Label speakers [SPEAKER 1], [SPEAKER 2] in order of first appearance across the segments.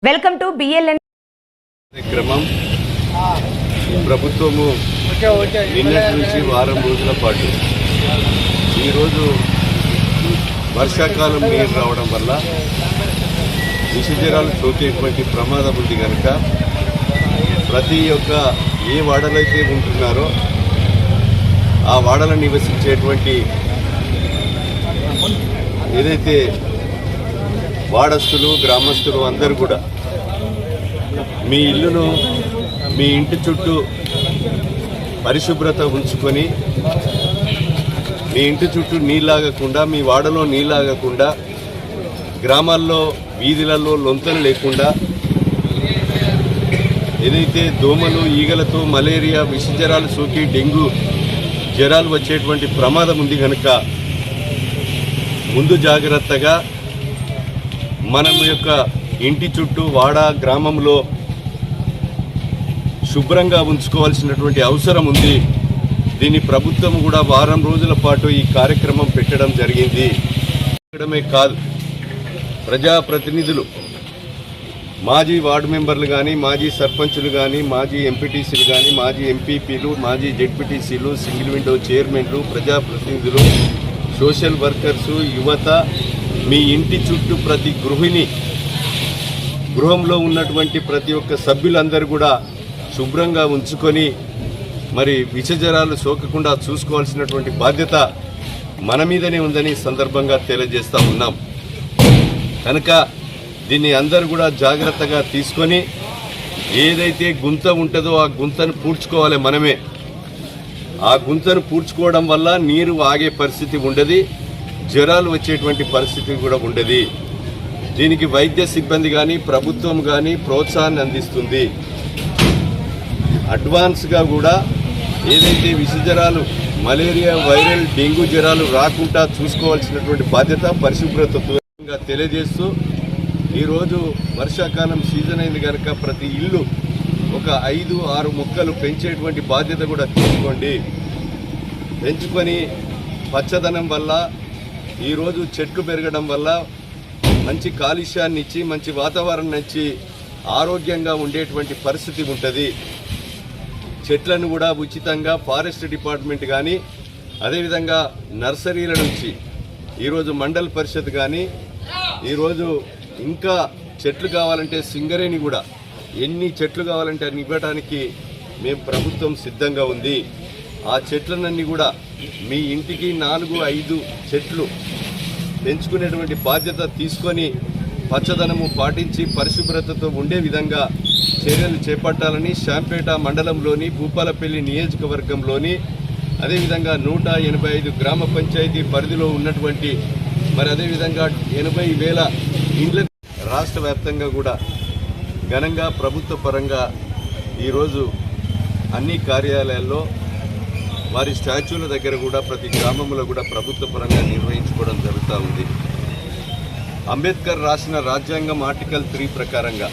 [SPEAKER 1] Welcome to BLN
[SPEAKER 2] క్రమం ప్రభుత్వము నిన్నటి నుంచి వారం రోజుల పాటు ఈరోజు వర్షాకాలం నీరు రావడం వల్ల విషజ్వరాలు సోకేటువంటి ప్రమాదం ఉంది కనుక ప్రతి ఒక్క ఏ వాడలైతే ఉంటున్నారో ఆ వాడలో నివసించేటువంటి ఏదైతే వాడస్తులు గ్రామస్తులు అందరూ కూడా మీ ఇల్లును మీ ఇంటి చుట్టూ పరిశుభ్రత ఉంచుకొని మీ ఇంటి చుట్టూ నీళ్ళాగకుండా మీ వాడలో నీళ్ళాగకుండా గ్రామాల్లో వీధులలో లొంతలు లేకుండా ఏదైతే దోమలు ఈగలతో మలేరియా విషజ్వరాలు సోకి డెంగ్యూ జ్వరాలు వచ్చేటువంటి ప్రమాదం ఉంది కనుక ముందు జాగ్రత్తగా మనం యొక్క ఇంటి చుట్టూ వాడ గ్రామంలో శుభ్రంగా ఉంచుకోవాల్సినటువంటి అవసరం ఉంది. దీన్ని ప్రభుత్వం కూడా వారం రోజుల పాటు ఈ కార్యక్రమం పెట్టడం జరిగింది. పెట్టడమే కాదు, ప్రజాప్రతినిధులు మాజీ వార్డు మెంబర్లు కానీ మాజీ సర్పంచులు కానీ మాజీ ఎంపీటీసీలు కానీ మాజీ ఎంపీపీలు మాజీ జెడ్పీటీసీలు సింగిల్ విండో చైర్మన్లు ప్రజాప్రతినిధులు సోషల్ వర్కర్సు యువత మీ ఇంటి చుట్టూ ప్రతి గృహంలో ఉన్నటువంటి ప్రతి ఒక్క సభ్యులందరూ కూడా శుభ్రంగా ఉంచుకొని మరి విషజ్వరాలు సోకకుండా చూసుకోవాల్సినటువంటి బాధ్యత మన మీదనే ఉందని సందర్భంగా తెలియజేస్తూ ఉన్నాం. కనుక దీన్ని అందరూ కూడా జాగ్రత్తగా తీసుకొని ఏదైతే గుంత ఉంటుందో ఆ గుంతను పూడ్చుకోవాలి మనమే. ఆ గుంతను పూడ్చుకోవడం వల్ల నీరు ఆగే పరిస్థితి ఉండదు, జ్వరాలు వచ్చేటువంటి పరిస్థితి కూడా ఉండదు. దీనికి వైద్య సిబ్బంది కానీ ప్రభుత్వం కానీ ప్రోత్సాహాన్ని అందిస్తుంది. అడ్వాన్స్గా కూడా ఏదైతే విషజ్వరాలు మలేరియా వైరల్ డెంగ్యూ జ్వరాలు రాకుండా చూసుకోవాల్సినటువంటి బాధ్యత పరిశుభ్రతగా తెలియజేస్తూ ఈరోజు వర్షాకాలం సీజన్ అయింది కనుక ప్రతి ఇల్లు ఒక 5-6 మొక్కలు పెంచేటువంటి బాధ్యత కూడా తీసుకోండి. పెంచుకొని పచ్చదనం వల్ల ఈరోజు చెట్లు పెరగడం వల్ల మంచి కాలుష్యాన్ని ఇచ్చి మంచి వాతావరణం ఇచ్చి ఆరోగ్యంగా ఉండేటువంటి పరిస్థితి ఉంటుంది. చెట్లను కూడా ఉచితంగా ఫారెస్ట్ డిపార్ట్మెంట్ కానీ అదేవిధంగా నర్సరీల నుంచి ఈరోజు మండల్ పరిషత్ కానీ ఈరోజు ఇంకా చెట్లు కావాలంటే సింగరేణి కూడా ఎన్ని చెట్లు కావాలంటే అన్ని ఇవ్వడానికి మేము ప్రభుత్వం సిద్ధంగా ఉంది. ఆ చెట్లనన్నీ కూడా మీ ఇంటికి 4-5 చెట్లు పెంచుకునేటువంటి బాధ్యత తీసుకొని పచ్చదనము పాటించి పరిశుభ్రతతో ఉండే విధంగా చర్యలు చేపట్టాలని శాంపేట మండలంలోని భూపాలపల్లి నియోజకవర్గంలోని అదేవిధంగా 185 గ్రామ పంచాయతీ పరిధిలో ఉన్నటువంటి మరి అదేవిధంగా 80,000 ఇండ్ల రాష్ట్ర వ్యాప్తంగా కూడా ఘనంగా ప్రభుత్వ పరంగా ఈరోజు అన్ని కార్యాలయాల్లో వారి స్టాచ్యూల దగ్గర కూడా ప్రతి గ్రామంలో కూడా ప్రభుత్వ పరంగా నిర్వహించుకోవడం జరుగుతూ ఉంది. అంబేద్కర్ రాసిన రాజ్యాంగం ఆర్టికల్ 3 ప్రకారంగా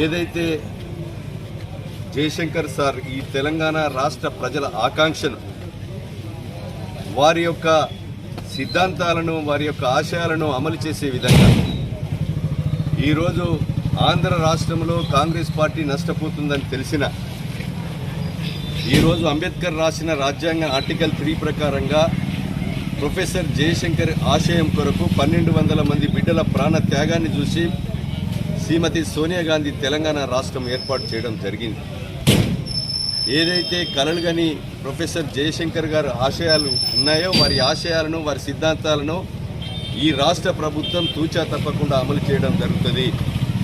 [SPEAKER 2] ఏదైతే జయశంకర్ సార్ ఈ తెలంగాణ రాష్ట్ర ప్రజల ఆకాంక్షను వారి యొక్క సిద్ధాంతాలను వారి యొక్క ఆశయాలను అమలు చేసే విధంగా ఈరోజు ఆంధ్ర రాష్ట్రంలో కాంగ్రెస్ పార్టీ నష్టపోతుందని తెలిసిన ఈరోజు అంబేద్కర్ రాసిన రాజ్యాంగ ఆర్టికల్ 3 ప్రకారంగా ప్రొఫెసర్ జయశంకర్ ఆశయం కొరకు 1200 మంది బిడ్డల ప్రాణ త్యాగాన్ని చూసి శ్రీమతి సోనియా గాంధీ తెలంగాణ రాష్ట్రం ఏర్పాటు చేయడం జరిగింది. ఏదైతే కలలుగని ప్రొఫెసర్ జయశంకర్ గారు ఆశయాలు ఉన్నాయో వారి ఆశయాలను వారి సిద్ధాంతాలను ఈ రాష్ట్ర ప్రభుత్వం తూచా తప్పకుండా అమలు చేయడం జరుగుతుంది.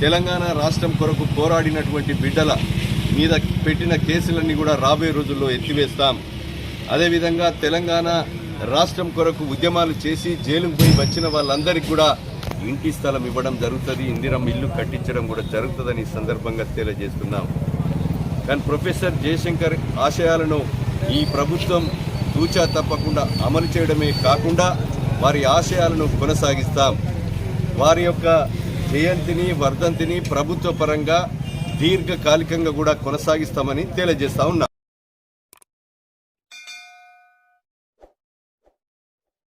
[SPEAKER 2] తెలంగాణ రాష్ట్రం కొరకు పోరాడినటువంటి బిడ్డల మీద పెట్టిన కేసులన్నీ కూడా రాబోయే రోజుల్లో ఎత్తివేస్తాం. అదేవిధంగా తెలంగాణ రాష్ట్రం కొరకు ఉద్యమాలు చేసి జైలుకు పోయి వచ్చిన వాళ్ళందరికీ కూడా ఇంటి స్థలం ఇవ్వడం జరుగుతుంది, ఇందిరమ్మ ఇల్లు కట్టించడం కూడా జరుగుతుందని సందర్భంగా తెలియజేస్తున్నాం. కానీ ప్రొఫెసర్ జయశంకర్ ఆశయాలను ఈ ప్రభుత్వం తూచా తప్పకుండా అమలు చేయడమే కాకుండా వారి ఆశయాలను కొనసాగిస్తాం. వారి యొక్క జయంతిని వర్ధంతిని ప్రభుత్వ పరంగా దీర్ఘకాలికంగా కూడా కొనసాగిస్తామని తెలియజేస్తా ఉన్నాం.